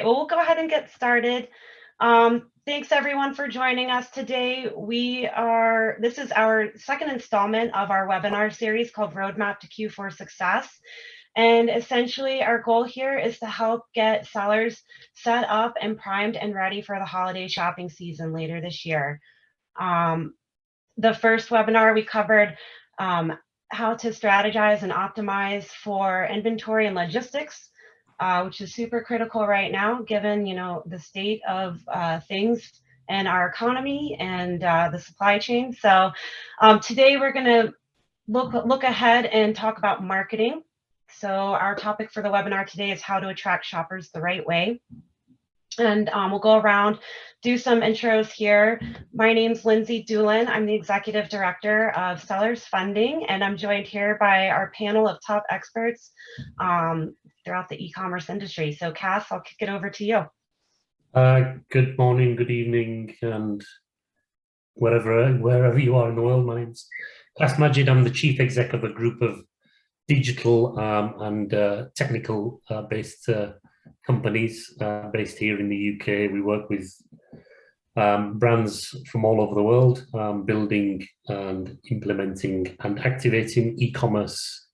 Well, we'll go ahead and get started. Thanks everyone for joining us today. This is our second installment of our webinar series called Roadmap to Q4 Success. And essentially our goal here is to help get sellers set up and primed and ready for the holiday shopping season later this year. The first webinar we covered how to strategize and optimize for inventory and logistics, which is super critical right now, given the state of things in our economy and the supply chain. So today we're going to look ahead and talk about marketing. So our topic for the webinar today is how to attract shoppers the right way. And we'll go around, do some intros here. My name's Lindsay Doolin. I'm the Executive Director of Sellers Funding, and I'm joined here by our panel of top experts throughout the e-commerce industry. So Cass, I'll kick it over to you. Good morning, good evening, and wherever you are in the world. My name's Cass Majid. I'm the Chief Exec of a group of digital and technical based companies based here in the UK. We work with brands from all over the world, building and implementing and activating e-commerce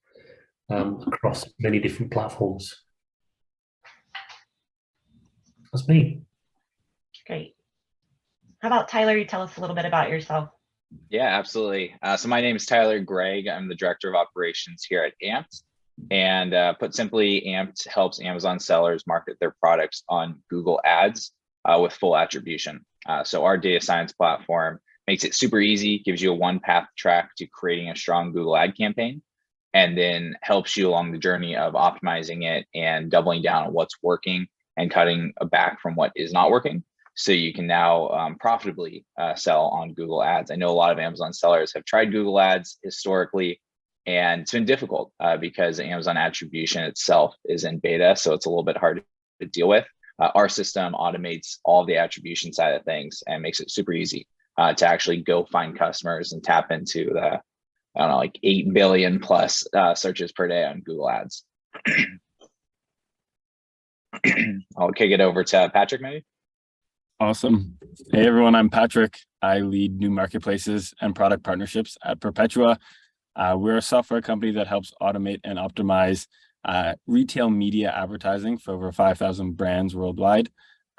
across many different platforms. That's me. Great. How about Tyler? You tell us a little bit about yourself. Yeah, absolutely. So my name is Tyler Gregg. I'm the Director of Operations here at Amped. And put simply, Amped helps Amazon sellers market their products on Google Ads with full attribution. So our data science platform makes it super easy, gives you a one-path track to creating a strong Google ad campaign, and then helps you along the journey of optimizing it and doubling down on what's working and cutting back from what is not working. So you can now profitably sell on Google Ads. I know a lot of Amazon sellers have tried Google Ads historically, and it's been difficult because Amazon attribution itself is in beta, so it's a little bit hard to deal with. Our system automates all of the attribution side of things and makes it super easy to actually go find customers and tap into the, I don't know, like 8 billion plus searches per day on Google Ads. I'll kick it over to Patrick, maybe. Awesome. Hey, everyone, I'm Patrick. I lead new marketplaces and product partnerships at Perpetua. We're a software company that helps automate and optimize retail media advertising for over 5,000 brands worldwide.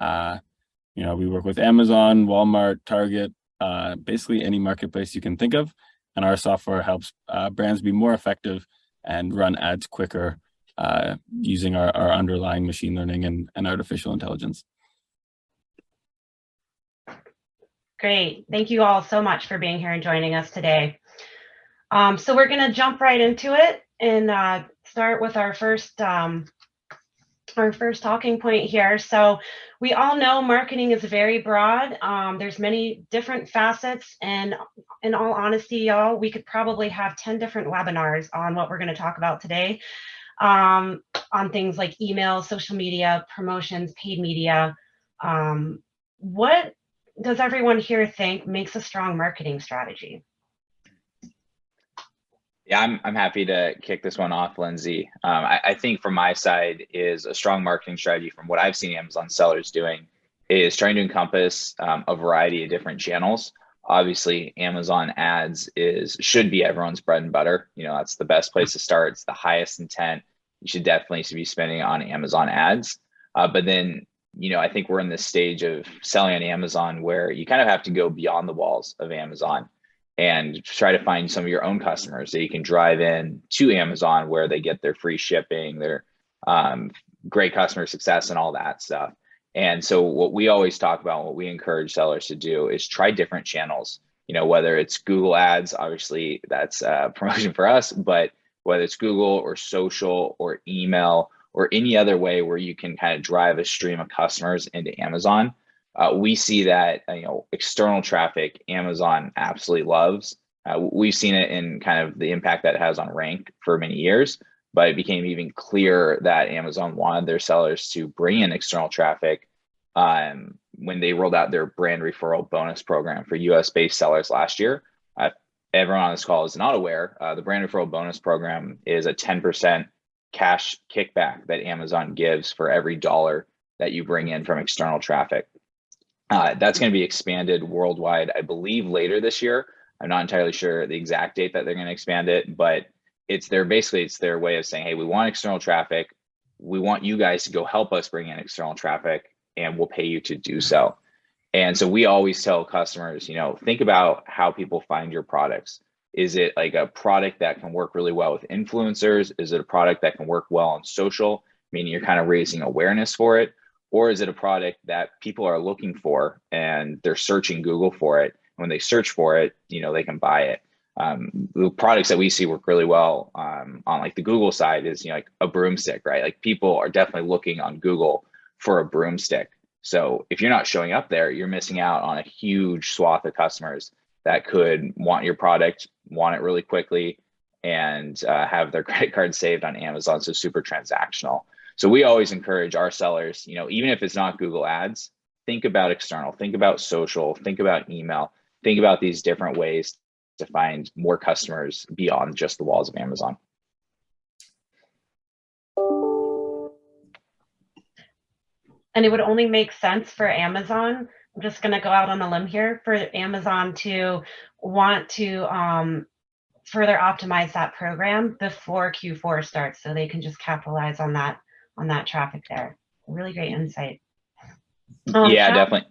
We work with Amazon, Walmart, Target, basically any marketplace you can think of. And our software helps brands be more effective and run ads quicker using our underlying machine learning and artificial intelligence. Great. Thank you all so much for being here and joining us today. So we're going to jump right into it and start with our first talking point here. So we all know marketing is very broad. There's many different facets, and in all honesty, y'all, we could probably have 10 different webinars on what we're going to talk about today, on things like email, social media, promotions, paid media. What does everyone here think makes a strong marketing strategy? Yeah, I'm happy to kick this one off, Lindsay. I think from my side is a strong marketing strategy from what I've seen Amazon sellers doing is trying to encompass a variety of different channels. Obviously, Amazon ads should be everyone's bread and butter. That's the best place to start. It's the highest intent. You should definitely be spending on Amazon ads. But then, I think we're in this stage of selling on Amazon where you kind of have to go beyond the walls of Amazon and try to find some of your own customers that you can drive in to Amazon where they get their free shipping, their great customer success and all that stuff. And so what we always talk about, what we encourage sellers to do is try different channels, whether it's Google ads, obviously that's promotion for us, but whether it's Google or social or email or any other way where you can kind of drive a stream of customers into Amazon. We see that external traffic Amazon absolutely loves. We've seen it in kind of the impact that it has on rank for many years, but it became even clearer that Amazon wanted their sellers to bring in external traffic when they rolled out their brand referral bonus program for US-based sellers last year. Everyone on this call is not aware, the brand referral bonus program is a 10% cash kickback that Amazon gives for every dollar that you bring in from external traffic. That's going to be expanded worldwide, I believe, later this year. I'm not entirely sure the exact date that they're going to expand it, but it's their way of saying, hey, we want external traffic. We want you guys to go help us bring in external traffic, and we'll pay you to do so. And so we always tell customers, think about how people find your products. Is it like a product that can work really well with influencers? Is it a product that can work well on social, meaning you're kind of raising awareness for it? Or is it a product that people are looking for and they're searching Google for it? When they search for it, they can buy it. The products that we see work really well on like the Google side is, like a broomstick, right? Like people are definitely looking on Google for a broomstick. So if you're not showing up there, you're missing out on a huge swath of customers that could want your product, want it really quickly, and have their credit card saved on Amazon. So super transactional. So we always encourage our sellers, even if it's not Google Ads, think about external, think about social, think about email, think about these different ways to find more customers beyond just the walls of Amazon. And it would only make sense for Amazon, I'm just going to go out on a limb here, for Amazon to want to further optimize that program before Q4 starts, so they can just capitalize on that traffic there. Really great insight. Yeah, definitely.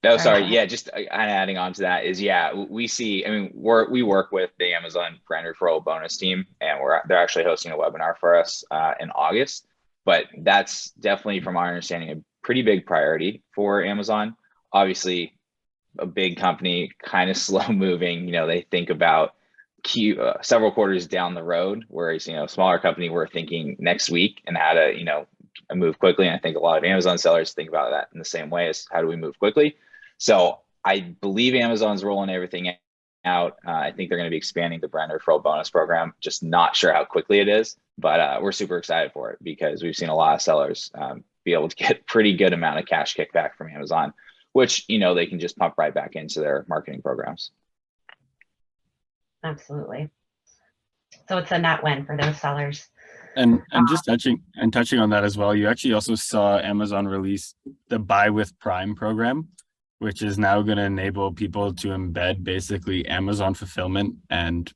No, sorry. Yeah, just adding on to that is, we see, we work with the Amazon brand referral bonus team, and they're actually hosting a webinar for us in August. But that's definitely, from our understanding, a pretty big priority for Amazon. Obviously, a big company, kind of slow moving, they think about several quarters down the road, whereas, a smaller company, we're thinking next week and how to, move quickly. And I think a lot of Amazon sellers think about that in the same way, as how do we move quickly? So I believe Amazon's rolling everything out. I think they're going to be expanding the brand referral bonus program, just not sure how quickly it is, but we're super excited for it because we've seen a lot of sellers be able to get pretty good amount of cash kickback from Amazon, which, they can just pump right back into their marketing programs. Absolutely. So it's a net win for those sellers. And just touching on that as well, you actually also saw Amazon release the Buy with Prime program, which is now going to enable people to embed basically Amazon fulfillment and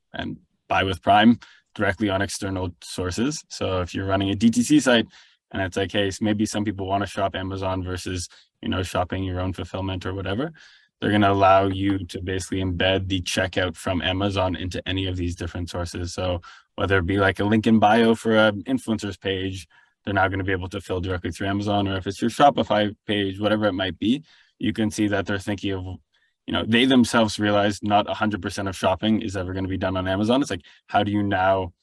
Buy with Prime directly on external sources. So if you're running a DTC site and it's like, hey, maybe some people want to shop Amazon versus, shopping your own fulfillment or whatever, they're going to allow you to basically embed the checkout from Amazon into any of these different sources. So whether it be like a link in bio for an influencer's page, they're now going to be able to fill directly through Amazon, or if it's your Shopify page, whatever it might be, you can see that they're thinking of, they themselves realize not 100% of shopping is ever going to be done on Amazon. It's like, how do you now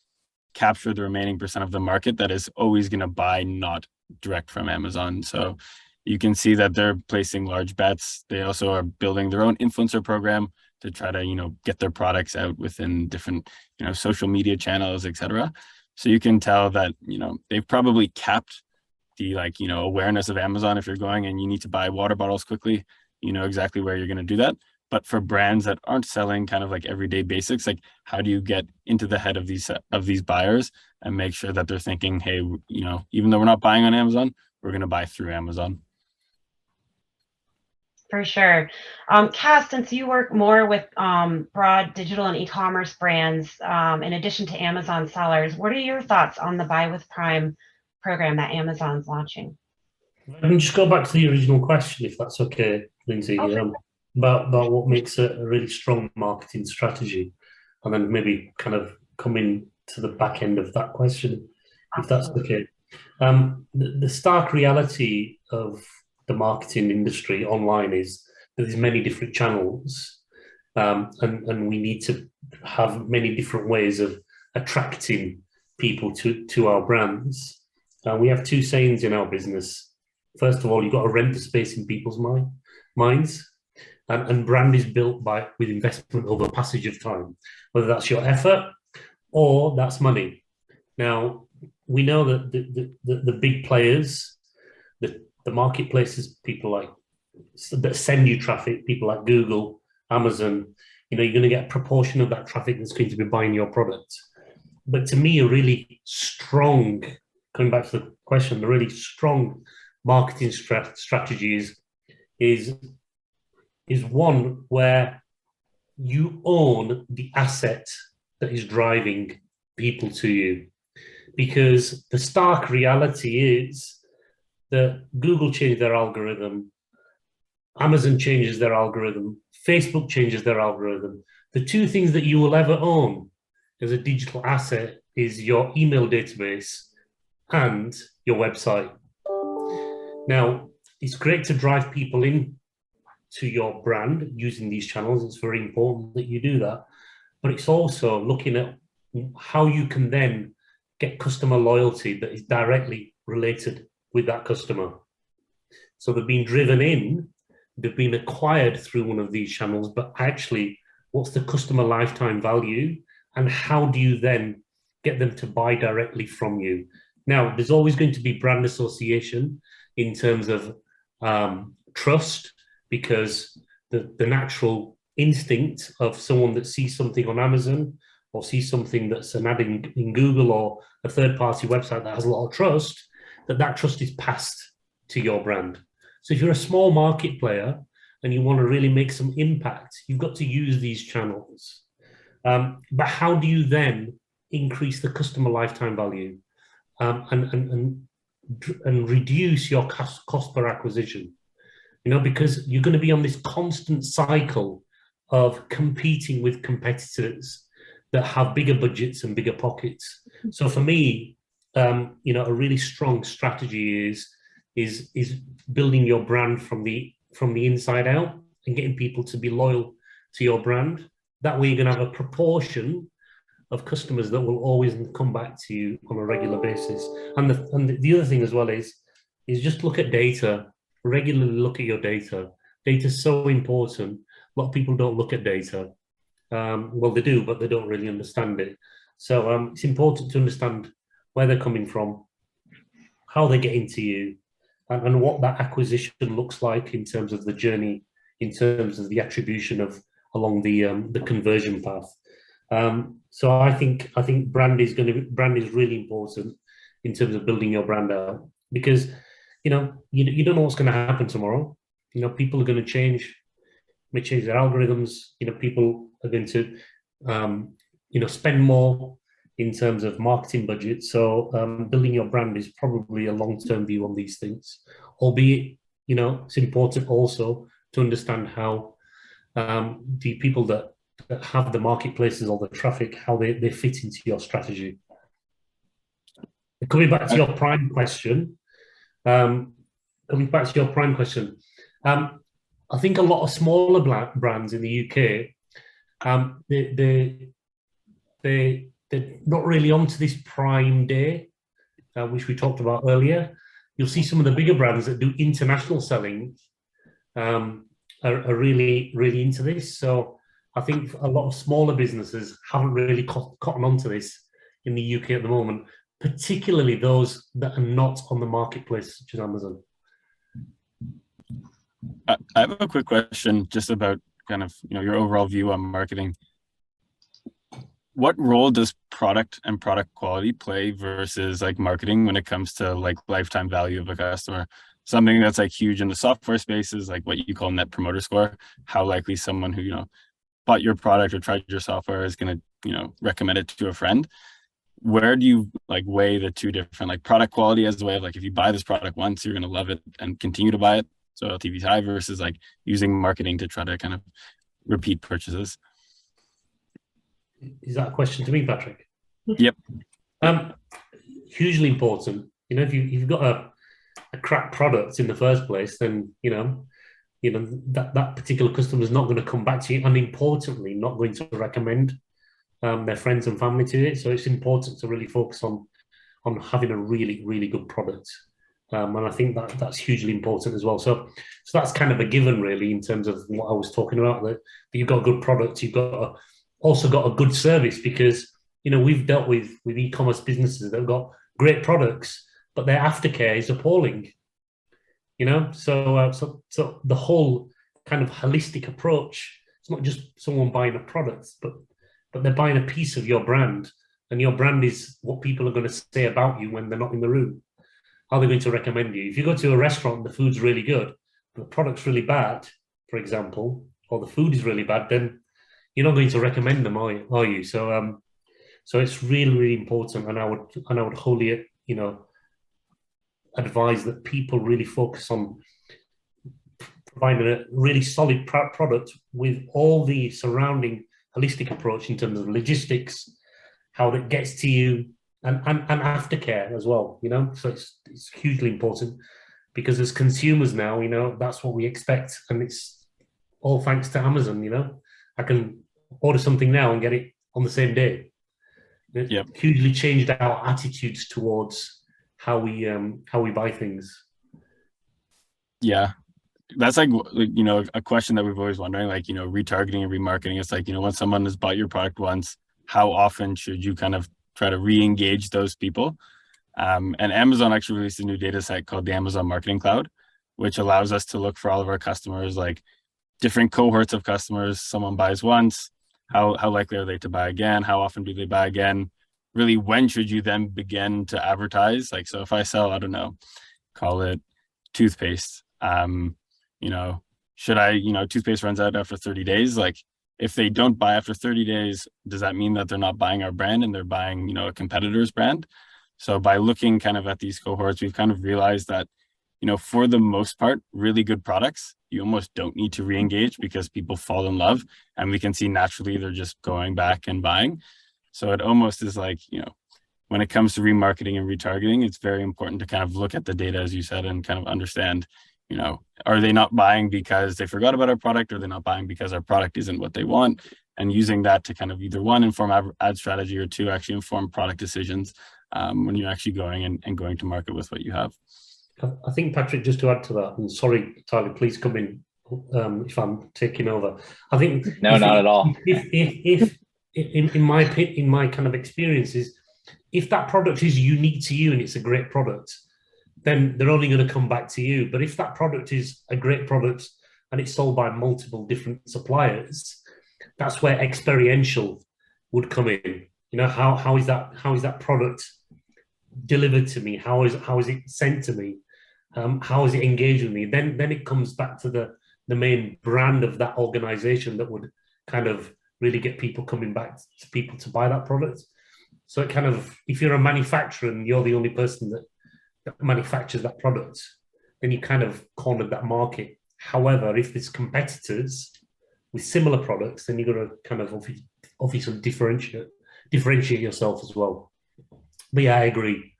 capture the remaining percent of the market that is always going to buy not direct from Amazon? So you can see that they're placing large bets. They also are building their own influencer program to try to, get their products out within different, social media channels, etc. So you can tell that, they've probably capped the awareness of Amazon. If you're going and you need to buy water bottles quickly, you know exactly where you're going to do that. But for brands that aren't selling kind of like everyday basics, like how do you get into the head of these buyers and make sure that they're thinking, hey, even though we're not buying on Amazon, we're going to buy through Amazon. For sure. Cass, since you work more with broad digital and e-commerce brands, in addition to Amazon sellers, what are your thoughts on the Buy with Prime program that Amazon's launching? I can just go back to the original question, if that's okay, Lindsay, about what makes a really strong marketing strategy, and then maybe kind of come in to the back end of that question, if that's okay. The stark reality of the marketing industry online is that there's many different channels, and we need to have many different ways of attracting people to our brands. We have two sayings in our business. First of all, you've got to rent the space in people's minds, and brand is built with investment over a passage of time, whether that's your effort or that's money. Now, we know that the big players, the marketplaces, people like that send you traffic, people like Google, Amazon, you're going to get a proportion of that traffic that's going to be buying your product. But to me, a really strong, coming back to the question, a really strong marketing strategy is one where you own the asset that is driving people to you. Because the stark reality is that Google changed their algorithm, Amazon changes their algorithm, Facebook changes their algorithm. The two things that you will ever own as a digital asset is your email database and your website. Now, it's great to drive people in to your brand using these channels. It's very important that you do that. But it's also looking at how you can then get customer loyalty that is directly related with that customer. So they're being driven in, they've been acquired through one of these channels, but actually, what's the customer lifetime value? And how do you then get them to buy directly from you? Now, there's always going to be brand association in terms of trust, because the natural instinct of someone that sees something on Amazon or sees something that's an ad in Google or a third-party website that has a lot of trust, that trust is passed to your brand. So if you're a small market player and you want to really make some impact, you've got to use these channels. But how do you then increase the customer lifetime value and reduce your cost per acquisition? You know, because you're going to be on this constant cycle of competing with competitors that have bigger budgets and bigger pockets. So for me, you know, a really strong strategy is building your brand from the inside out and getting people to be loyal to your brand. That way, you're going to have a proportion of customers that will always come back to you on a regular basis. And the other thing as well is just look at data. Regularly look at your data. Data is so important. A lot of people don't look at data. Well, they do, but they don't really understand it. So it's important to understand where they're coming from, how they get into you, and what that acquisition looks like in terms of the journey, in terms of the attribution of along the conversion path. So I think brand is really important in terms of building your brand out, because you don't know what's going to happen tomorrow. You know, people are going to change, may change their algorithms. You know, people are going to spend more in terms of marketing budget. So building your brand is probably a long-term view on these things, albeit, you know, it's important also to understand how the people that have the marketplaces or the traffic, how they fit into your strategy. Coming back to your prime question, I think a lot of smaller brands in the UK, they're not really onto this Prime Day, which we talked about earlier. You'll see some of the bigger brands that do international selling are really, really into this. So I think a lot of smaller businesses haven't really cotton onto this in the UK at the moment, particularly those that are not on the marketplace, such as Amazon. I have a quick question just about kind of, you know, your overall view on marketing. What role does product and product quality play versus like marketing when it comes to like lifetime value of a customer? Something that's like huge in the software space is like what you call net promoter score. How likely someone who, you know, bought your product or tried your software is going to, you know, recommend it to a friend. Where do you like weigh the two different, like product quality as a way of like, if you buy this product once, you're going to love it and continue to buy it, so LTV is high, versus like using marketing to try to kind of repeat purchases? Is that a question to me, Patrick? Yep. Hugely important. You know, if you've got a crap product in the first place, then you know that particular customer is not going to come back to you, and importantly, not going to recommend their friends and family to it. So it's important to really focus on having a really, really good product, and I think that's hugely important as well. So that's kind of a given, really, in terms of what I was talking about. That you've got a good product, you've also got a good service, because you know we've dealt with e-commerce businesses that have got great products, but their aftercare is appalling. You know, so the whole kind of holistic approach. It's not just someone buying a product, but they're buying a piece of your brand, and your brand is what people are going to say about you when they're not in the room. how are they going to recommend you? If you go to a restaurant and the food's really good, but the product's really bad, for example, or the food is really bad, then you're not going to recommend them, are you? So it's really, really important, and I would wholly, advise that people really focus on providing a really solid product with all the surrounding holistic approach in terms of logistics, how it gets to you, and aftercare as well. So it's hugely important, because as consumers now, that's what we expect, and it's all thanks to Amazon. I can order something now and get it on the same day. It hugely changed our attitudes towards how we buy things. Yeah, that's like a question that we've always wondering, like, retargeting and remarketing. It's like, when someone has bought your product once, how often should you kind of try to re-engage those people? And Amazon actually released a new data set called the Amazon Marketing Cloud, which allows us to look for all of our customers, like different cohorts of customers. Someone buys once, how likely are they to buy again? How often do they buy again? Really, when should you then begin to advertise? Like, so if I sell, I don't know, call it toothpaste, should I, toothpaste runs out after 30 days. Like, if they don't buy after 30 days, does that mean that they're not buying our brand and they're buying, a competitor's brand? So by looking kind of at these cohorts, we've kind of realized that, for the most part, really good products, you almost don't need to re-engage, because people fall in love, and we can see naturally they're just going back and buying. So it almost is like, when it comes to remarketing and retargeting, it's very important to kind of look at the data, as you said, and kind of understand, are they not buying because they forgot about our product, or they're not buying because our product isn't what they want? And using that to kind of either one, inform ad strategy, or two, actually inform product decisions when you're actually going and going to market with what you have. I think, Patrick, just to add to that, and sorry, Tyler, please come in if I'm taking over. I think no, not at all. If in my kind of experiences, if that product is unique to you and it's a great product, then they're only going to come back to you. But if that product is a great product and it's sold by multiple different suppliers, that's where experiential would come in. How is that product delivered to me? How is it sent to me? How is it engaged with me? Then it comes back to the main brand of that organization that would kind of really get people coming back to people to buy that product. So it kind of, if you're a manufacturer and you're the only person that manufactures that product, then you kind of cornered that market. However, if there's competitors with similar products, then you've got to kind of obviously differentiate yourself as well. But yeah, I agree.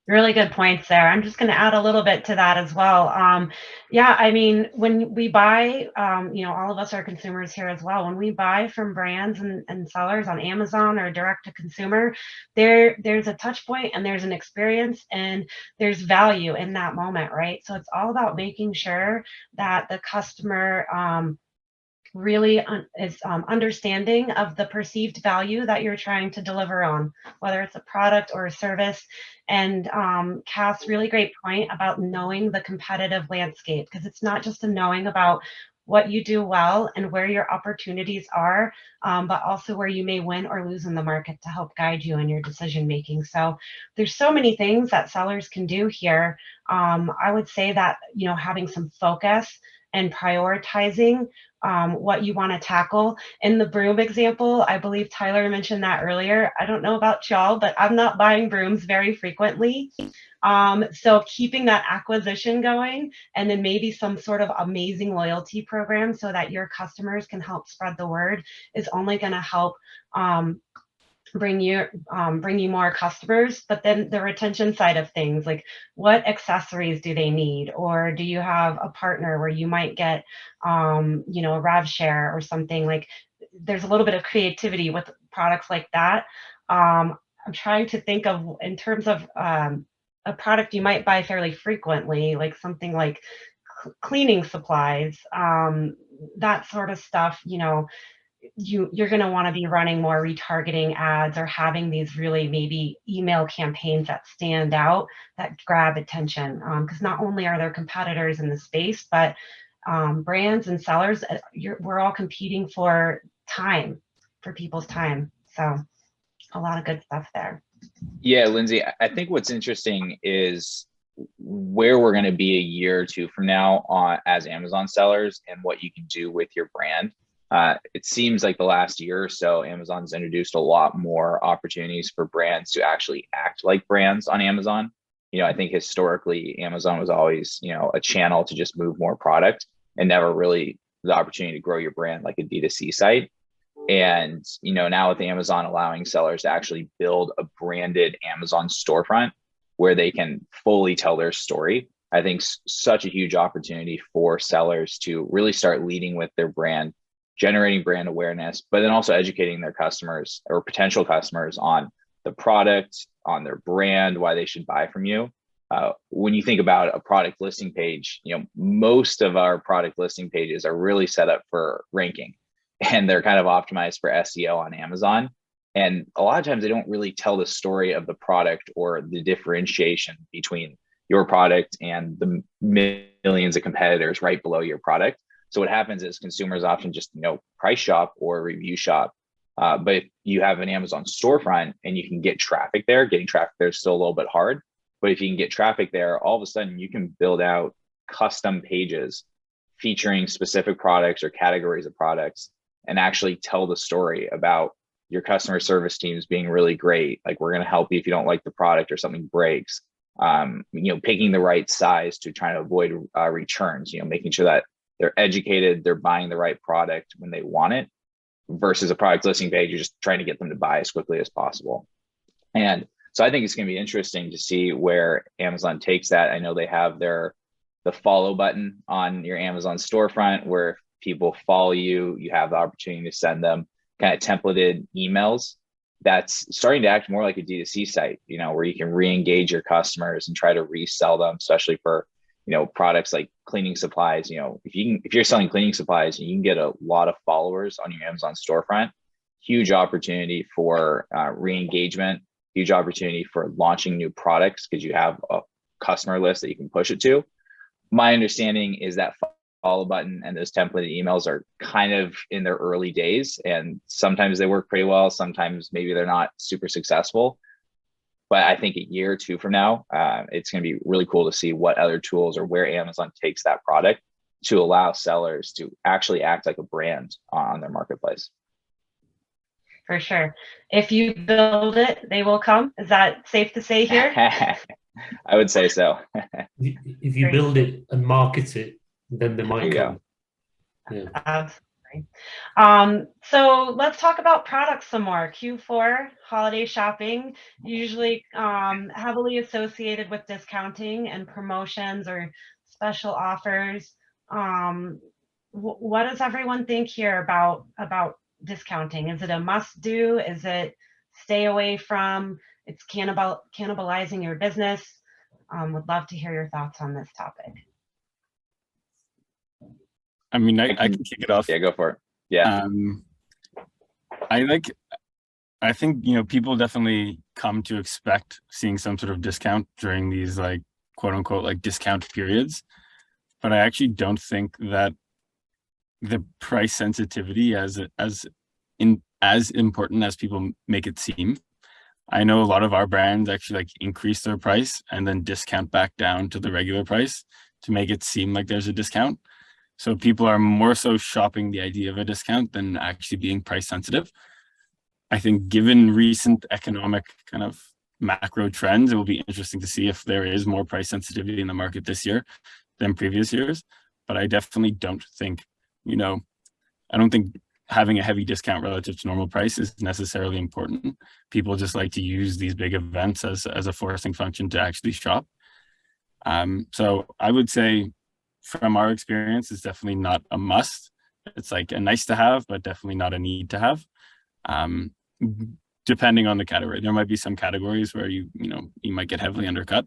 Really good points there. I'm just going to add a little bit to that as well. Yeah, I mean, when we buy, all of us are consumers here as well. When we buy from brands and sellers on Amazon or direct to consumer, there's a touch point and there's an experience and there's value in that moment, right? So it's all about making sure that the customer really is understanding of the perceived value that you're trying to deliver on, whether it's a product or a service. And Cass, really great point about knowing the competitive landscape, because it's not just a knowing about what you do well and where your opportunities are, but also where you may win or lose in the market to help guide you in your decision making. So there's so many things that sellers can do here. I would say that, having some focus and prioritizing what you want to tackle. In the broom example, I believe Tyler mentioned that earlier. I don't know about y'all, but I'm not buying brooms very frequently. So keeping that acquisition going, and then maybe some sort of amazing loyalty program so that your customers can help spread the word, is only going to help bring you more customers. But then the retention side of things, like what accessories do they need, or do you have a partner where you might get a rev share or something? Like, there's a little bit of creativity with products like that. I'm trying to think of, in terms of a product you might buy fairly frequently, like something like cleaning supplies, that sort of stuff. You're going to want to be running more retargeting ads, or having these really maybe email campaigns that stand out, that grab attention, because not only are there competitors in the space, but brands and sellers, we're all competing for time, for people's time. So a lot of good stuff there. Yeah, Lindsay, I think what's interesting is where we're going to be a year or two from now on as Amazon sellers and what you can do with your brand. It seems like the last year or so, Amazon's introduced a lot more opportunities for brands to actually act like brands on Amazon. I think historically Amazon was always, a channel to just move more product and never really the opportunity to grow your brand like a D2C site. And, now with Amazon allowing sellers to actually build a branded Amazon storefront where they can fully tell their story, I think such a huge opportunity for sellers to really start leading with their brand, generating brand awareness, but then also educating their customers or potential customers on the product, on their brand, why they should buy from you. When you think about a product listing page, most of our product listing pages are really set up for ranking, and they're kind of optimized for SEO on Amazon. And a lot of times they don't really tell the story of the product or the differentiation between your product and the millions of competitors right below your product. So what happens is consumers often just, price shop or review shop. But if you have an Amazon storefront and you can get traffic there, getting traffic there is still a little bit hard. But if you can get traffic there, all of a sudden you can build out custom pages featuring specific products or categories of products and actually tell the story about your customer service teams being really great. Like, we're going to help you if you don't like the product or something breaks. Picking the right size to try to avoid returns, making sure that they're educated, they're buying the right product when they want it, versus a product listing page, you're just trying to get them to buy as quickly as possible. And so I think it's going to be interesting to see where Amazon takes that. I know they have the follow button on your Amazon storefront, where if people follow you, you have the opportunity to send them kind of templated emails. That's starting to act more like a D2C site, where you can re-engage your customers and try to resell them, especially for, products like cleaning supplies. If you're selling cleaning supplies and you can get a lot of followers on your Amazon storefront, huge opportunity for re-engagement, huge opportunity for launching new products because you have a customer list that you can push it to. My understanding is that follow button and those templated emails are kind of in their early days, and sometimes they work pretty well. Sometimes maybe they're not super successful, but I think a year or two from now, it's going to be really cool to see what other tools or where Amazon takes that product to allow sellers to actually act like a brand on their marketplace. For sure. If you build it, they will come. Is that safe to say here? I would say so. If you build it and market it, then they might come. Yeah. Absolutely. So let's talk about products some more. Q4 holiday shopping, usually heavily associated with discounting and promotions or special offers. What does everyone think here about discounting? Is it a must do? Is it stay away from? It's cannibalizing your business. Would love to hear your thoughts on this topic. I mean, I can kick it off. Yeah, go for it. Yeah. I think, people definitely come to expect seeing some sort of discount during these like quote unquote like discount periods. But I actually don't think that the price sensitivity as important as people make it seem. I know a lot of our brands actually like increase their price and then discount back down to the regular price to make it seem like there's a discount. So people are more so shopping the idea of a discount than actually being price sensitive. I think given recent economic kind of macro trends, it will be interesting to see if there is more price sensitivity in the market this year than previous years. But I definitely don't think, I don't think having a heavy discount relative to normal price is necessarily important. People just like to use these big events as a forcing function to actually shop. So I would say, from our experience, it's definitely not a must. It's like a nice to have, but definitely not a need to have. Depending on the category, there might be some categories where you might get heavily undercut,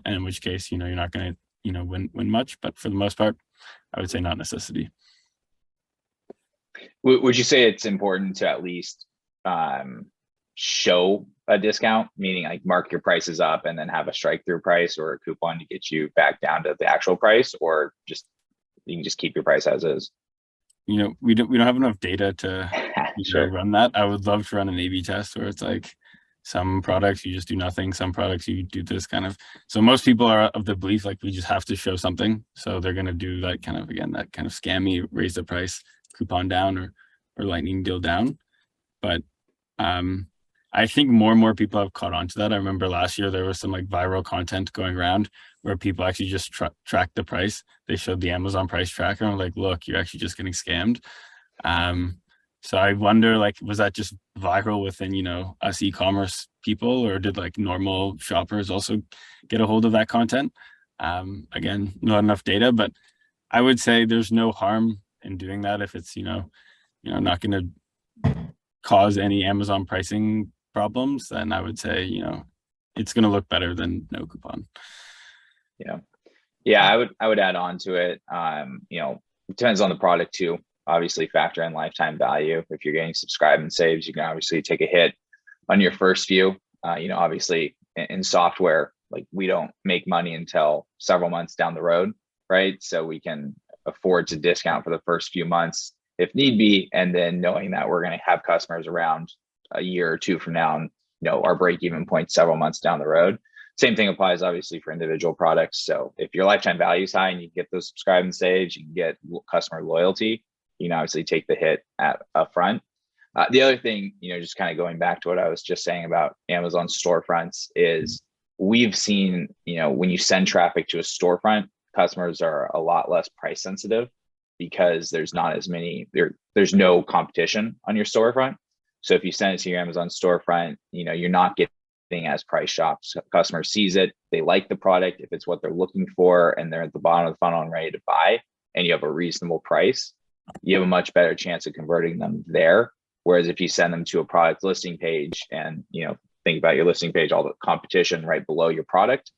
and in which case, you're not going to, win much. But for the most part, I would say not necessity. Would you say it's important to at least show a discount, meaning like mark your prices up and then have a strike through price or a coupon to get you back down to the actual price, or just you can just keep your price as is? We don't have enough data to Sure. run that. I would love to run an A/B test where it's like Some products you just do nothing. Some products you do this kind of. So most people are of the belief like we just have to show something. So they're going to do that kind of, again, that kind of scammy raise the price, coupon down or lightning deal down. But I think more and more people have caught on to that. I remember last year there was some like viral content going around where people actually just track the price. They showed the Amazon price tracker and were like, look, you're actually just getting scammed. So I wonder, like, was that just viral within, you know, us e-commerce people, or did like normal shoppers also get a hold of that content? Again, not enough data, but I would say there's no harm in doing that if it's, you know, not going to cause any Amazon pricing problems. Then I would say, you know, it's going to look better than no coupon. Yeah, I would add on to it. You know, it depends on the product too. Obviously factor in lifetime value. If you're getting subscribe and saves, you can obviously take a hit on your first few. You know, obviously in software, like we don't make money until several months down the road, right? So we can afford to discount for the first few months if need be. And then knowing that we're going to have customers around a year or two from now, and you know, our break-even point several months down the road. Same thing applies obviously for individual products. So if your lifetime value is high and you get those subscribe and saves, you can get customer loyalty, you can obviously take the hit up front. The other thing, you know, just kind of going back to what I was just saying about Amazon storefronts is we've seen, you know, when you send traffic to a storefront, customers are a lot less price sensitive because there's not as many, there's no competition on your storefront. So if you send it to your Amazon storefront, you know, you're not getting as price shops. Customer sees it, they like the product. If it's what they're looking for and they're at the bottom of the funnel and ready to buy, and you have a reasonable price, you have a much better chance of converting them there. Whereas if you send them to a product listing page and, you know, think about your listing page, all the competition right below your product,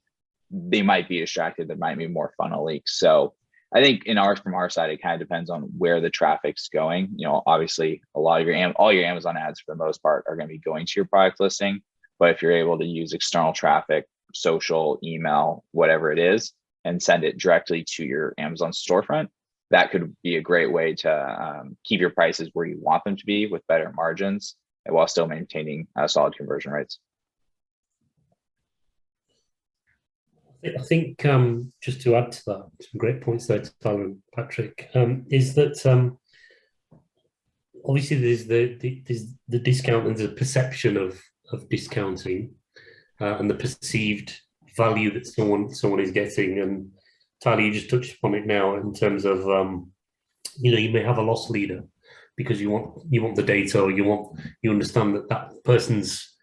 they might be distracted. There might be more funnel leaks. So I think from our side, it kind of depends on where the traffic's going. You know, obviously a lot of all your Amazon ads for the most part are going to be going to your product listing. But if you're able to use external traffic, social, email, whatever it is, and send it directly to your Amazon storefront, that could be a great way to keep your prices where you want them to be with better margins and while still maintaining solid conversion rates. I think just to add to that, some great points there, Tyler and Patrick, is that obviously there's the discount and the perception of discounting and the perceived value that someone is getting. And Tyler, you just touched upon it now in terms of you know, you may have a loss leader because you want the data, or you understand that person's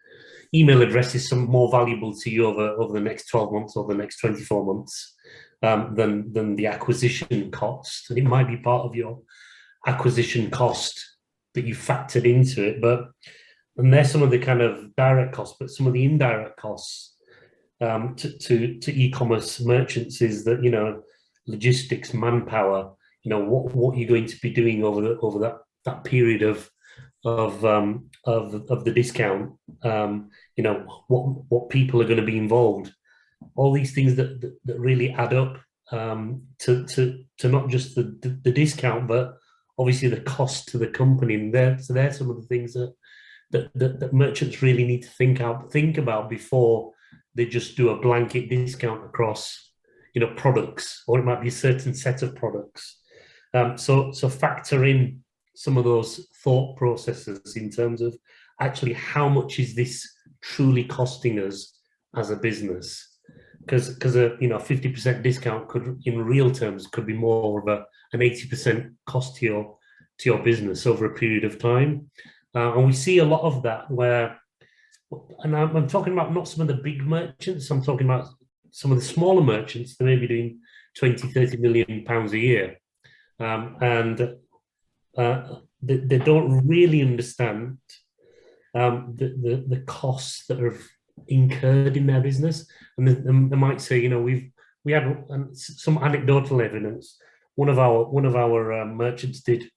email address is some more valuable to you over the next 12 months or the next 24 months than the acquisition cost. And it might be part of your acquisition cost that you factored into it, and there's some of the kind of direct costs, but some of the indirect costs to e-commerce merchants is that, you know, logistics, manpower, you know, what you're going to be doing over that period of the discount, you know, what people are going to be involved, all these things that really add up to not just the discount, but obviously the cost to the company. And they're some of the things that merchants really need to think about before they just do a blanket discount across, you know, products, or it might be a certain set of products. So factor in some of those thought processes in terms of actually how much is this truly costing us as a business, because a 50% discount could, in real terms, could be more of an 80% cost to your business over a period of time. And we see a lot of that where, and I'm talking about not some of the big merchants, I'm talking about some of the smaller merchants that may be doing 20, 30 million pounds a year. And they don't really understand the costs that are incurred in their business. And they might say, you know, we had some anecdotal evidence. One of our merchants did,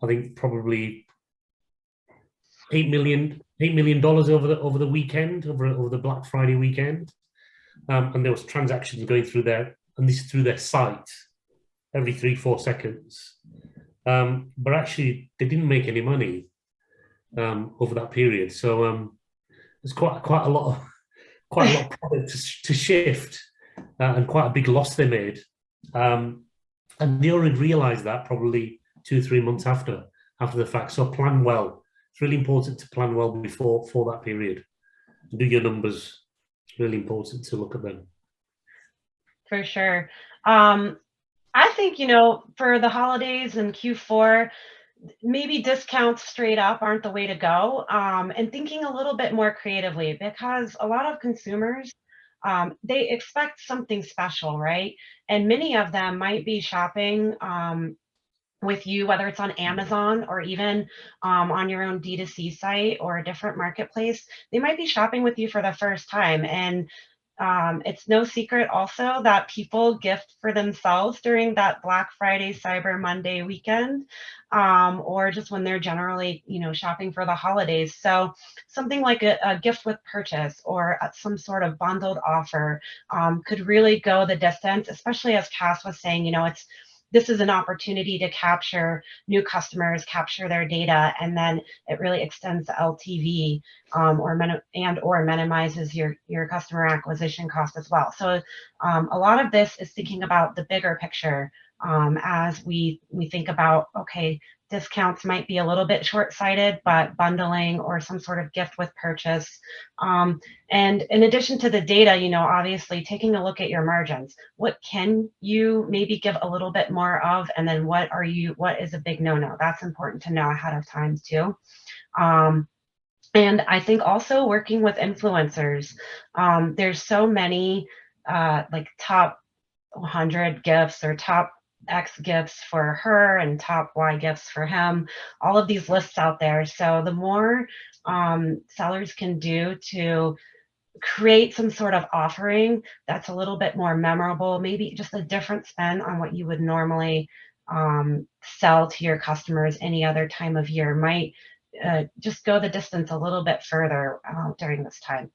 I think, probably $8 million over the weekend, over the Black Friday weekend, and there was transactions going through there, and this is through their site every 3-4 seconds. But actually, they didn't make any money over that period. So there's quite a lot of product to shift, and quite a big loss they made. And they already realised that probably 2-3 months after the fact. So plan well. It's really important to plan well before that period. Do your numbers. It's really important to look at them. For sure. I think, for the holidays and Q4, maybe discounts straight up aren't the way to go, and thinking a little bit more creatively, because a lot of consumers, they expect something special, right? And many of them might be shopping with you, whether it's on Amazon or even on your own D2C site or a different marketplace. They might be shopping with you for the first time. And it's no secret also that people gift for themselves during that Black Friday, Cyber Monday weekend, or just when they're generally, shopping for the holidays. So something like a gift with purchase or some sort of bundled offer could really go the distance, especially as Cass was saying, this is an opportunity to capture new customers, capture their data, and then it really extends the LTV or minimizes your customer acquisition cost as well. So a lot of this is thinking about the bigger picture as we think about, okay, discounts might be a little bit short-sighted, but bundling or some sort of gift with purchase. And in addition to the data, obviously taking a look at your margins. What can you maybe give a little bit more of? And then what is a big no-no? That's important to know ahead of time too. And I think also working with influencers. There's so many like top 100 gifts or top X gifts for her and top Y gifts for him, all of these lists out there. So the more sellers can do to create some sort of offering that's a little bit more memorable, maybe just a different spin on what you would normally sell to your customers any other time of year, might just go the distance a little bit further during this time.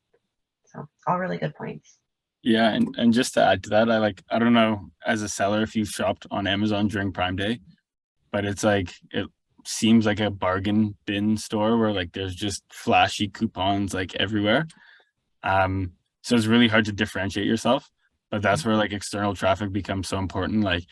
So all really good points. Yeah, and just to add to that, I don't know as a seller if you've shopped on Amazon during Prime Day, but it's like it seems like a bargain bin store where like there's just flashy coupons like everywhere. So it's really hard to differentiate yourself, but that's where like external traffic becomes so important. Like,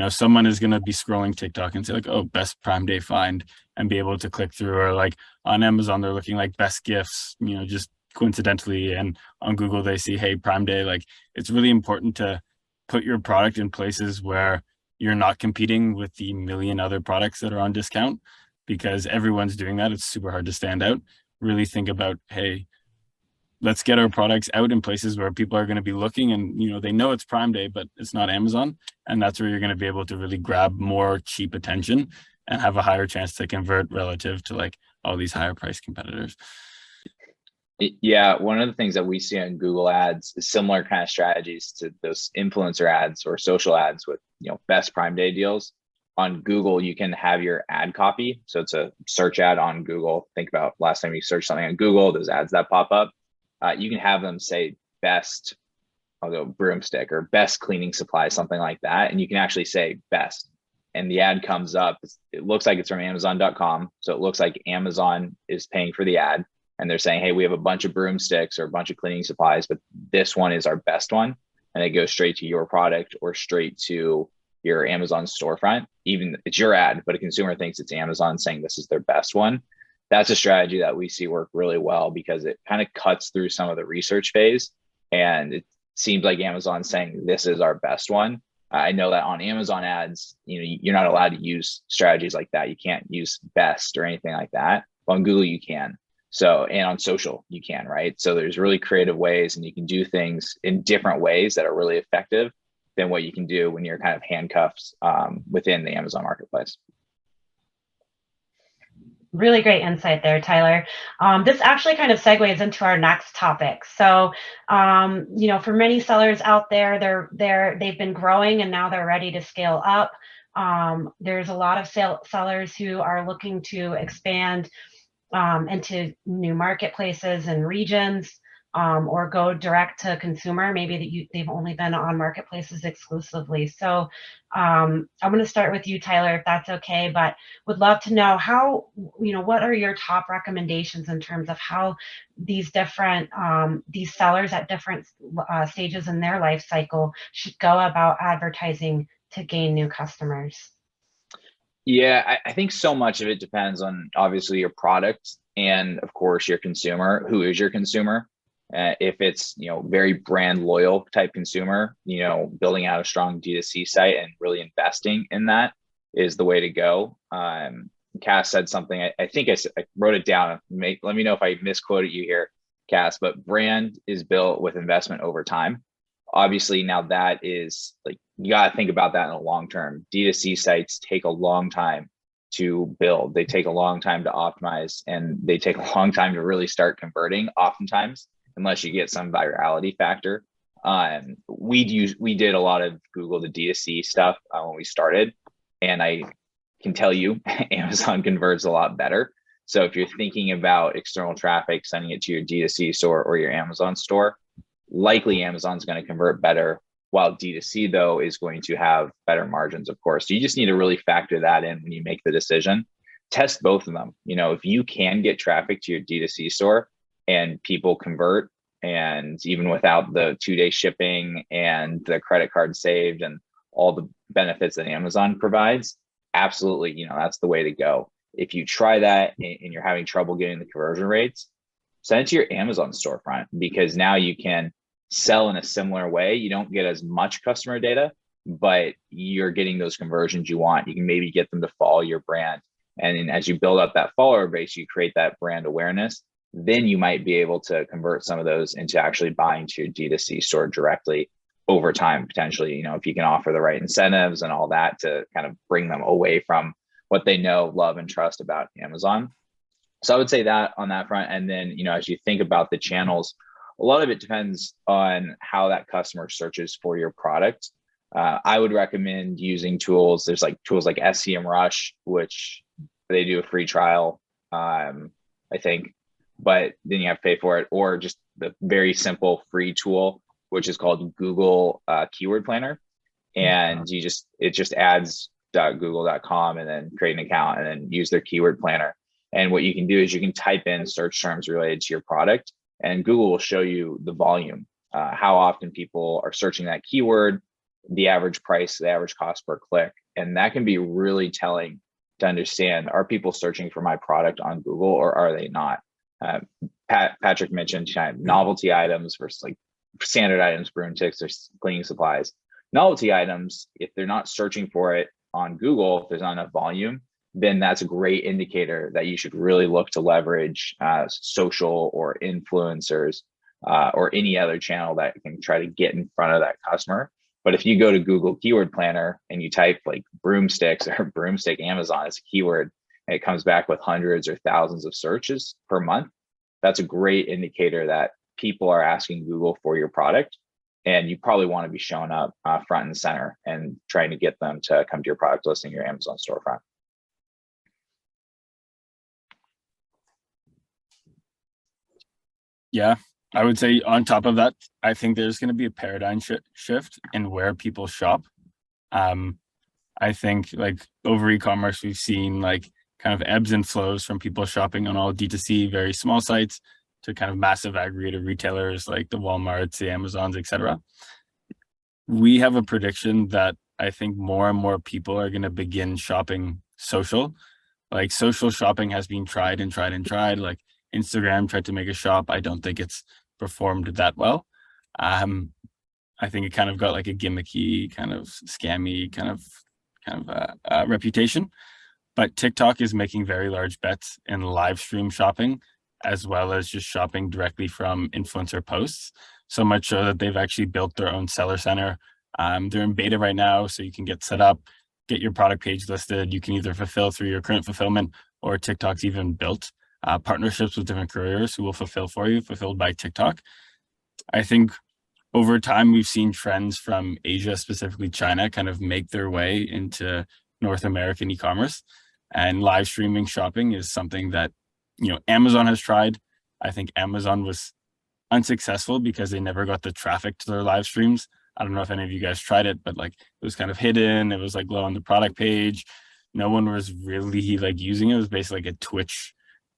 someone is going to be scrolling TikTok and say like, oh, best Prime Day find, and be able to click through, or like on Amazon, they're looking like best gifts, just coincidentally, and on Google they see, hey, Prime Day. Like, it's really important to put your product in places where you're not competing with the million other products that are on discount, because everyone's doing that. It's super hard to stand out. Really think about, hey, let's get our products out in places where people are going to be looking, and they know it's Prime Day, but it's not Amazon, and that's where you're going to be able to really grab more cheap attention and have a higher chance to convert relative to like all these higher price competitors. Yeah, one of the things that we see on Google Ads is similar kind of strategies to those influencer ads or social ads with best Prime Day deals. On Google, you can have your ad copy. So it's a search ad on Google. Think about last time you searched something on Google, those ads that pop up. You can have them say best, I'll go broomstick, or best cleaning supply, something like that. And you can actually say best. And the ad comes up. It looks like it's from Amazon.com. So it looks like Amazon is paying for the ad. And they're saying, hey, we have a bunch of broomsticks or a bunch of cleaning supplies, but this one is our best one. And it goes straight to your product or straight to your Amazon storefront. Even it's your ad, but a consumer thinks it's Amazon saying this is their best one. That's a strategy that we see work really well, because it kind of cuts through some of the research phase. And it seems like Amazon's saying this is our best one. I know that on Amazon ads, you're not allowed to use strategies like that. You can't use best or anything like that. But on Google, you can. So, and on social, you can, right? So there's really creative ways, and you can do things in different ways that are really effective than what you can do when you're kind of handcuffed within the Amazon marketplace. Really great insight there, Tyler. This actually kind of segues into our next topic. So, for many sellers out there, they've been growing and now they're ready to scale up. There's a lot of sellers who are looking to expand into new marketplaces and regions. or go direct to consumer, maybe that they've only been on marketplaces exclusively. So I'm going to start with you, Tyler, if that's okay, but would love to know how, what are your top recommendations in terms of how these different, these sellers at different stages in their life cycle should go about advertising to gain new customers? Yeah, I think so much of it depends on obviously your product and of course your consumer. Who is your consumer? If it's very brand loyal type consumer, building out a strong D2C site and really investing in that is the way to go. Cass said something. I think I wrote it down. Let me know if I misquoted you here, Cass. But brand is built with investment over time. Obviously, now that is like, you got to think about that in the long term. D2C sites take a long time to build. They take a long time to optimize, and they take a long time to really start converting oftentimes, unless you get some virality factor. We did a lot of Google to D2C stuff when we started, and I can tell you Amazon converts a lot better. So if you're thinking about external traffic, sending it to your D2C store or your Amazon store, likely Amazon's going to convert better, while D2C though is going to have better margins, of course. So you just need to really factor that in when you make the decision. Test both of them. If you can get traffic to your D2C store and people convert, and even without the 2-day shipping and the credit card saved and all the benefits that Amazon provides, absolutely, that's the way to go. If you try that and you're having trouble getting the conversion rates, send it to your Amazon storefront, because now you can sell in a similar way. You don't get as much customer data, but you're getting those conversions you want. You can maybe get them to follow your brand. And then as you build up that follower base, you create that brand awareness, then you might be able to convert some of those into actually buying to your D2C store directly over time, potentially, if you can offer the right incentives and all that to kind of bring them away from what they know, love, and trust about Amazon. So I would say that on that front. And then, as you think about the channels, a lot of it depends on how that customer searches for your product. I would recommend using tools. There's tools like SEMrush, which they do a free trial, I think, but then you have to pay for it, or just the very simple free tool, which is called Google Keyword Planner. And it just adds.google.com and then create an account and then use their keyword planner. And what you can do is you can type in search terms related to your product, and Google will show you the volume, how often people are searching that keyword, the average price, the average cost per click. And that can be really telling to understand, are people searching for my product on Google or are they not? Patrick mentioned kind of novelty items versus like standard items, broomsticks or cleaning supplies. Novelty items, if they're not searching for it on Google, if there's not enough volume, then that's a great indicator that you should really look to leverage social or influencers or any other channel that can try to get in front of that customer. But if you go to Google Keyword Planner and you type like broomsticks or broomstick Amazon as a keyword, and it comes back with hundreds or thousands of searches per month, that's a great indicator that people are asking Google for your product. And you probably want to be showing up front and center and trying to get them to come to your product listing, your Amazon storefront. Yeah, I would say on top of that, I think there's going to be a paradigm shift in where people shop. I think like over e-commerce, we've seen like kind of ebbs and flows from people shopping on all D2C, very small sites, to kind of massive aggregator retailers like the Walmarts, the Amazons, etc. We have a prediction that I think more and more people are going to begin shopping social. Like social shopping has been tried and tried and tried. Like Instagram tried to make a shop. I don't think it's performed that well. I think it kind of got like a gimmicky, kind of scammy, kind of reputation. But TikTok is making very large bets in live stream shopping, as well as just shopping directly from influencer posts. So much so that they've actually built their own seller center. They're in beta right now, so you can get set up, get your product page listed. You can either fulfill through your current fulfillment, or TikTok's even built partnerships with different couriers who will fulfill for you, fulfilled by TikTok. I think over time, we've seen trends from Asia, specifically China, kind of make their way into North American e-commerce. And live streaming shopping is something that, Amazon has tried. I think Amazon was unsuccessful because they never got the traffic to their live streams. I don't know if any of you guys tried it, but like it was kind of hidden. It was like low on the product page. No one was really like using it. It was basically like a Twitch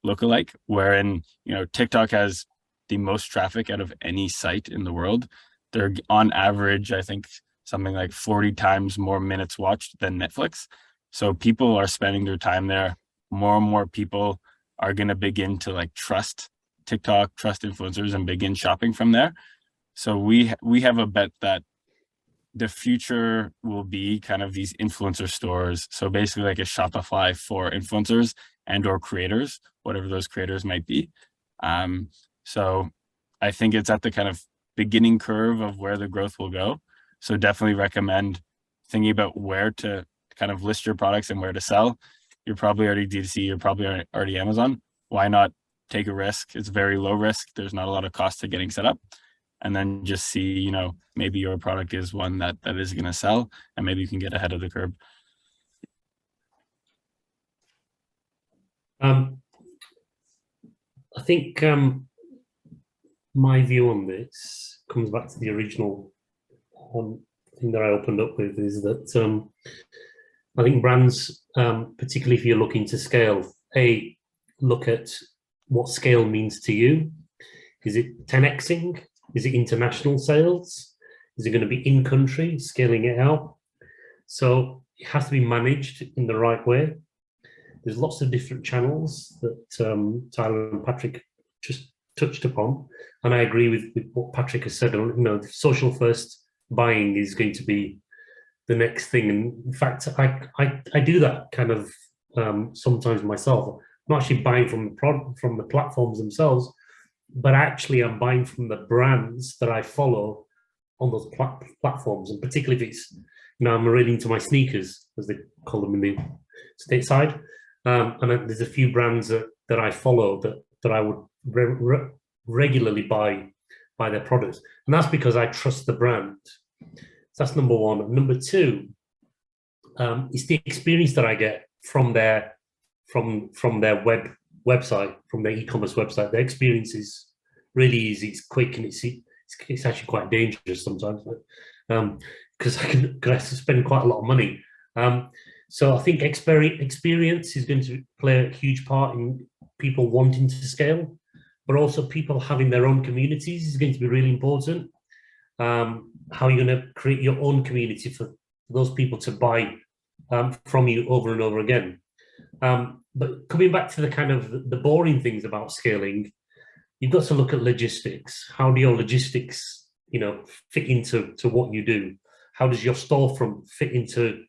lookalike, wherein, you know, TikTok has the most traffic out of any site in the world. They're on average, I think, something like 40 times more minutes watched than Netflix. So people are spending their time there. More and more people are going to begin to like trust TikTok, trust influencers, and begin shopping from there. So we have a bet that the future will be kind of these influencer stores. So basically like a Shopify for influencers and or creators, whatever those creators might be. So I think it's at the kind of beginning curve of where the growth will go. So definitely recommend thinking about where to kind of list your products and where to sell. You're probably already D2C, you're probably already Amazon. Why not take a risk? It's very low risk. There's not a lot of cost to getting set up. And then just see, you know, maybe your product is one that is going to sell, and maybe you can get ahead of the curve. I think my view on this comes back to the original thing that I opened up with, is that I think brands, particularly if you're looking to scale, look at what scale means to you. Is it 10xing? Is it international sales? Is it going to be in country, scaling it out? So it has to be managed in the right way. There's lots of different channels that Tyler and Patrick just touched upon, and I agree with what Patrick has said. You know, social first buying is going to be the next thing, and in fact, I do that kind of sometimes myself. I'm not actually buying from the platforms themselves, but actually I'm buying from the brands that I follow on those platforms, and particularly if it's, you know, I'm really into my sneakers, as they call them in the stateside. And there's a few brands that I follow that I would regularly buy their products, and that's because I trust the brand. So that's number one. Number two, is the experience that I get from their website, from their e-commerce website. The experience is really easy. It's quick, and it's actually quite dangerous sometimes, because I have to spend quite a lot of money. So I think experience is going to play a huge part in people wanting to scale, but also people having their own communities is going to be really important. How you're going to create your own community for those people to buy from you over and over again. But coming back to the kind of the boring things about scaling, you've got to look at logistics. How do your logistics, you know, fit into what you do? How does your storefront fit into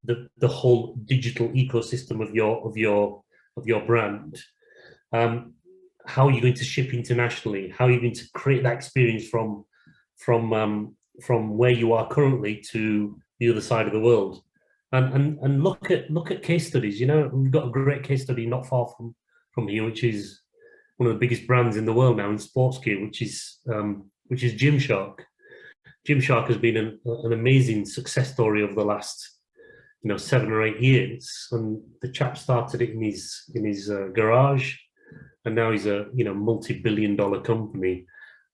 the whole digital ecosystem of your brand? How are you going to ship internationally? How are you going to create that experience from where you are currently to the other side of the world? And look at case studies. You know, we've got a great case study not far from here, which is one of the biggest brands in the world now in sports gear, which is Gymshark. Gymshark has been an amazing success story over the last 7 or 8 years, and the chap started it in his garage, and now he's a multi-billion-dollar company,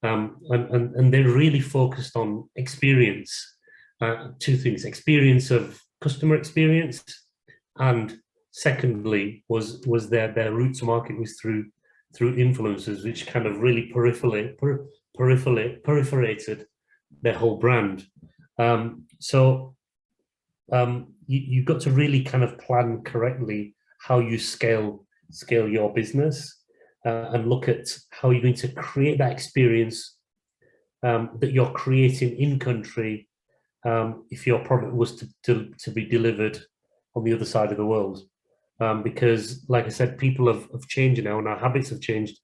and they're really focused on experience. Two things: experience of customer experience, and secondly was their route to market was through influencers, which kind of really proliferated their whole brand. You've got to really kind of plan correctly how you scale your business, and look at how you're going to create that experience that you're creating in country, if your product was to be delivered on the other side of the world. Because, like I said, people have changed now, and our habits have changed.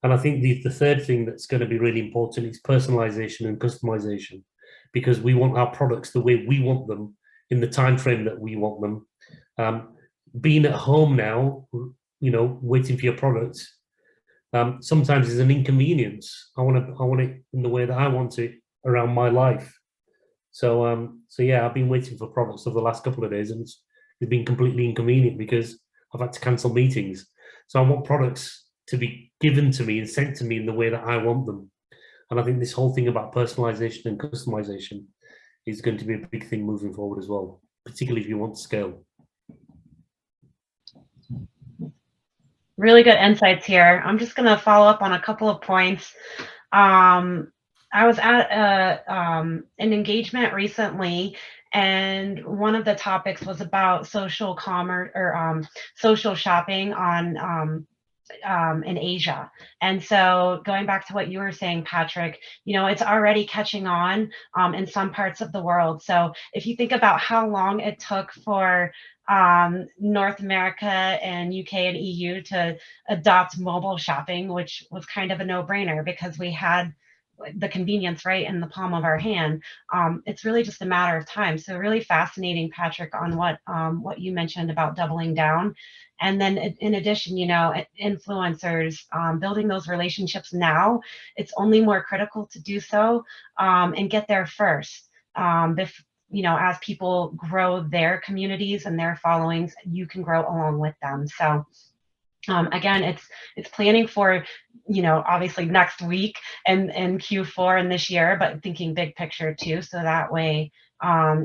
And I think the third thing that's going to be really important is personalization and customization, because we want our products the way we want them, in the time frame that we want them. Being at home now, waiting for your product, sometimes is an inconvenience. I want it in the way that I want it around my life. So yeah, I've been waiting for products over the last couple of days, and it's been completely inconvenient because I've had to cancel meetings. So I want products to be given to me and sent to me in the way that I want them. And I think this whole thing about personalization and customization is going to be a big thing moving forward as well, particularly if you want to scale. Really good insights here. I'm just going to follow up on a couple of points. I was at an engagement recently, and one of the topics was about social commerce or social shopping on in Asia. And so going back to what you were saying, Patrick, it's already catching on in some parts of the world. So if you think about how long it took for North America and UK and EU to adopt mobile shopping, which was kind of a no-brainer because we had the convenience right in the palm of our hand. It's really just a matter of time. So really fascinating, Patrick, on what you mentioned about doubling down. And then in addition, influencers, building those relationships now, it's only more critical to do so and get there first. As people grow their communities and their followings, you can grow along with them. So again, it's planning for, obviously next week and Q4 and this year, but thinking big picture too. So that way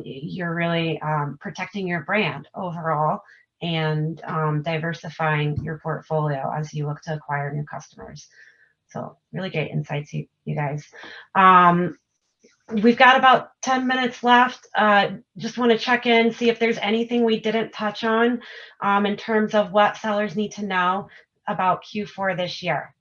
you're really protecting your brand overall and diversifying your portfolio as you look to acquire new customers. So really great insights, you guys. We've got about 10 minutes left. Just want to check in, see if there's anything we didn't touch on in terms of what sellers need to know about Q4 this year.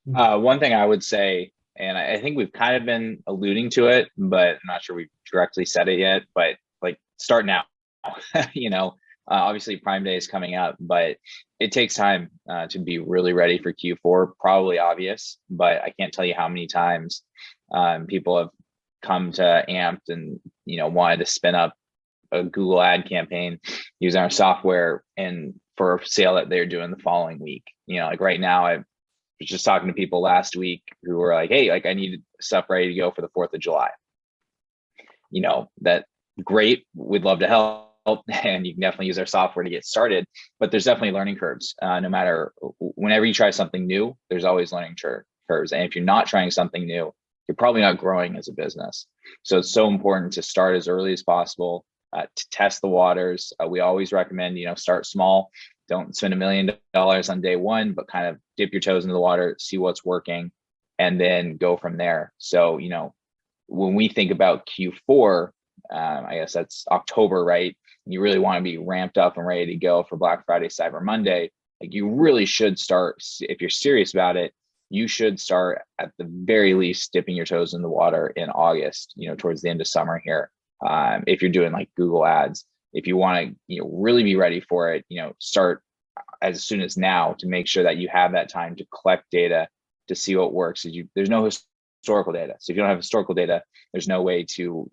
One thing I would say, and I think we've kind of been alluding to it, but I'm not sure we've directly said it yet, but like start now. Obviously Prime Day is coming up, but it takes time to be really ready for Q4, probably obvious, but I can't tell you how many times people have come to Amped and, wanted to spin up a Google ad campaign using our software and for a sale that they're doing the following week. Like right now, I was just talking to people last week who were like, hey, like I need stuff ready to go for the 4th of July. That great. We'd love to help. And you can definitely use our software to get started, but there's definitely learning curves. No matter, whenever you try something new, there's always learning curves. And if you're not trying something new, you're probably not growing as a business. So it's so important to start as early as possible to test the waters. We always recommend, start small. Don't spend $1 million on day one, but kind of dip your toes into the water, see what's working, and then go from there. So, when we think about Q4, I guess that's October, right? You really want to be ramped up and ready to go for Black Friday, Cyber Monday. Like you really should start, if you're serious about it, you should start at the very least dipping your toes in the water in August, towards the end of summer here. If you're doing like Google ads, if you want to, really be ready for it, start as soon as now to make sure that you have that time to collect data to see what works. There's no historical data. So if you don't have historical data, there's no way to,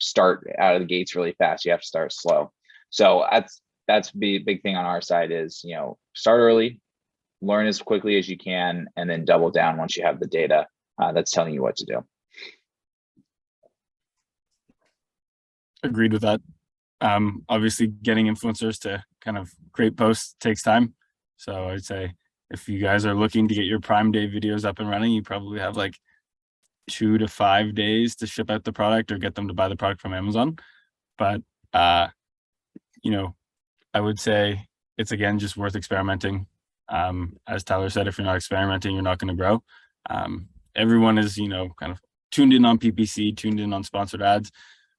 start out of the gates really fast. You have to start slow. So that's the big thing on our side is, start early, learn as quickly as you can, and then double down once you have the data that's telling you what to do. Agreed with that. Obviously getting influencers to kind of create posts takes time. So I'd say if you guys are looking to get your Prime Day videos up and running, you probably have like 2 to 5 days to ship out the product or get them to buy the product from Amazon. But, I would say it's, again, just worth experimenting. As Tyler said, if you're not experimenting, you're not going to grow. Everyone is, kind of tuned in on PPC, tuned in on sponsored ads.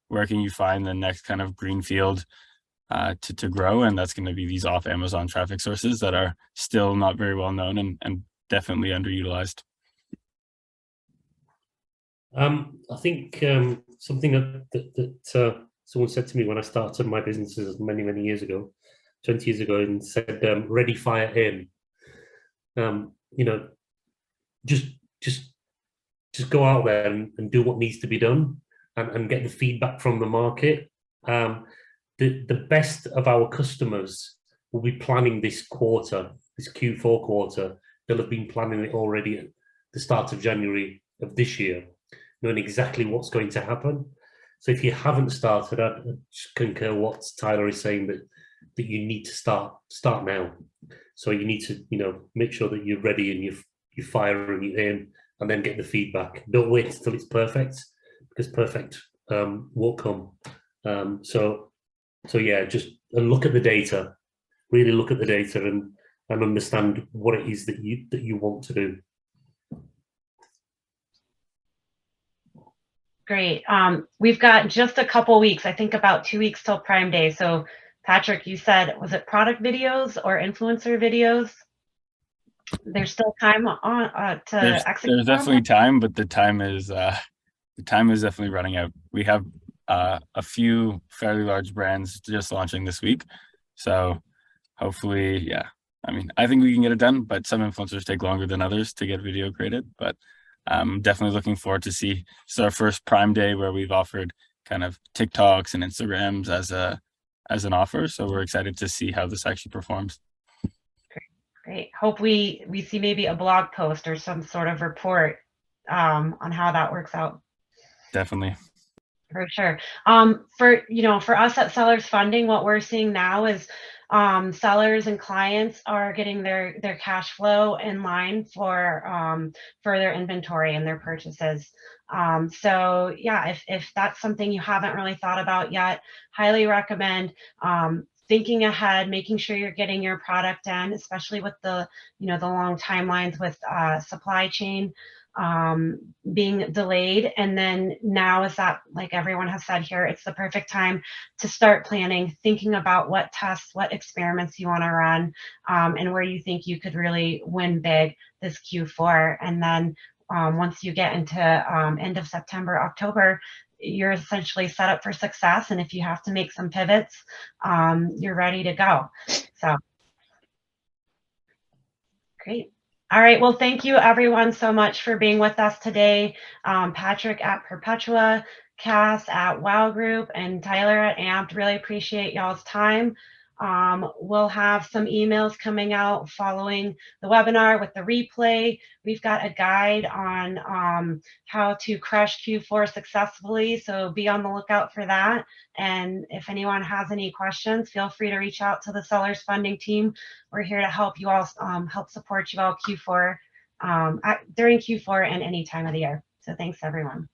Where can you find the next kind of greenfield to grow? And that's going to be these off Amazon traffic sources that are still not very well known and definitely underutilized. I think something that someone said to me when I started my businesses many, many years ago, 20 years ago, and said, ready, fire, aim. Just go out there and do what needs to be done and get the feedback from the market. The best of our customers will be planning this quarter, this Q4 quarter. They'll have been planning it already at the start of January of this year, knowing exactly what's going to happen. So if you haven't started, I concur what Tyler is saying, that you need to start now. So you need to, make sure that you're ready and you fire and you aim, and then get the feedback. Don't wait until it's perfect, because perfect won't come. So yeah, just look at the data. Really look at the data and understand what it is that you want to do. Great. We've got just a couple weeks, I think about 2 weeks till Prime Day. So Patrick, you said, was it product videos or influencer videos? There's still time on to execute. There's definitely time, but the time is definitely running out. We have a few fairly large brands just launching this week, so hopefully, yeah. I mean, I think we can get it done, but some influencers take longer than others to get video created. But I'm definitely looking forward to see. It's our first Prime Day where we've offered kind of TikToks and Instagrams as an offer. So we're excited to see how this actually performs. Great. Hope we see maybe a blog post or some sort of report on how that works out. Definitely. For sure. For us at Sellers Funding, what we're seeing now is sellers and clients are getting their cash flow in line for their inventory and their purchases. So yeah, if that's something you haven't really thought about yet, highly recommend thinking ahead, making sure you're getting your product in, especially with the long timelines with supply chain being delayed. And then now is that, like everyone has said here, it's the perfect time to start planning, thinking about what tests, what experiments you want to run, and where you think you could really win big this Q4. And then once you get into end of September, October, you're essentially set up for success. And if you have to make some pivots, you're ready to go. So great. All right. Well, thank you everyone so much for being with us today. Patrick at Perpetua, Cass at Wow Group, and Tyler at Amped. Really appreciate y'all's time. We'll have some emails coming out following the webinar with the replay. We've got a guide on how to crush Q4 successfully, so be on the lookout for that. And if anyone has any questions, feel free to reach out to the Sellers Funding team. We're here to help you all, help support you all Q4 during Q4 and any time of the year. So thanks everyone.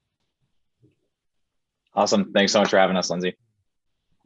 Awesome. Thanks so much for having us, Lindsay.